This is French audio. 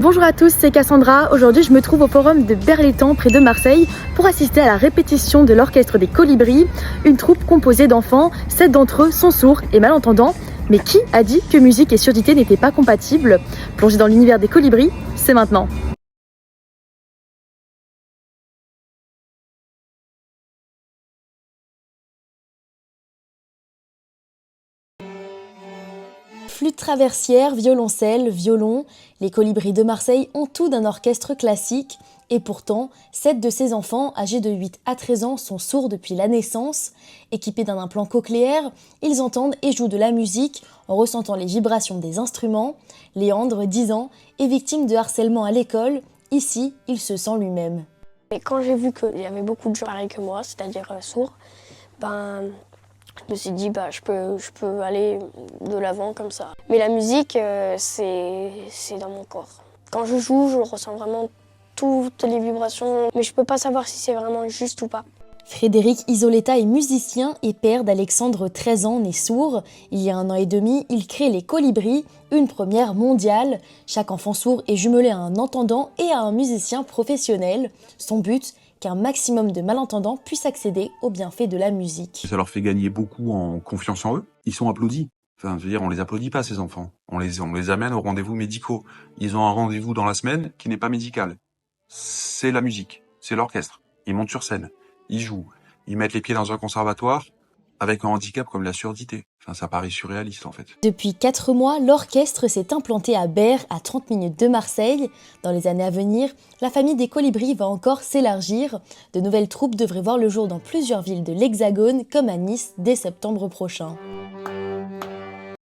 Bonjour à tous, c'est Cassandra. Aujourd'hui, je me trouve au forum de Berlétan, près de Marseille, pour assister à la répétition de l'orchestre des Colibris, une troupe composée d'enfants. 7 d'entre eux sont sourds et malentendants. Mais qui a dit que musique et surdité n'étaient pas compatibles? Plonger dans l'univers des Colibris, c'est maintenant. Flûte traversière, violoncelle, violon, les Colibris de Marseille ont tout d'un orchestre classique. Et pourtant, 7 de ces enfants, âgés de 8 à 13 ans, sont sourds depuis la naissance. Équipés d'un implant cochléaire, ils entendent et jouent de la musique en ressentant les vibrations des instruments. Léandre, 10 ans, est victime de harcèlement à l'école. Ici, il se sent lui-même. Et quand j'ai vu qu'il y avait beaucoup de gens pareils que moi, c'est-à-dire sourds, je me suis dit je peux aller de l'avant comme ça. Mais la musique, c'est dans mon corps. Quand je joue, je ressens vraiment toutes les vibrations, mais je peux pas savoir si c'est vraiment juste ou pas. Frédéric Isoletta est musicien et père d'Alexandre, 13 ans, né sourd. Il y a 1 an et demi, il crée les Colibris, une première mondiale. Chaque enfant sourd est jumelé à un entendant et à un musicien professionnel. Son but, qu'un maximum de malentendants puissent accéder aux bienfaits de la musique. Ça leur fait gagner beaucoup en confiance en eux. Ils sont applaudis. Enfin, je veux dire, on les applaudit pas, ces enfants. On les amène aux rendez-vous médicaux. Ils ont un rendez-vous dans la semaine qui n'est pas médical. C'est la musique. C'est l'orchestre. Ils montent sur scène. Ils jouent. Ils mettent les pieds dans un conservatoire avec un handicap comme la surdité. Enfin, ça paraît surréaliste, en fait. Depuis 4 mois, l'orchestre s'est implanté à Berre, à 30 minutes de Marseille. Dans les années à venir, la famille des Colibris va encore s'élargir. De nouvelles troupes devraient voir le jour dans plusieurs villes de l'Hexagone, comme à Nice, dès septembre prochain.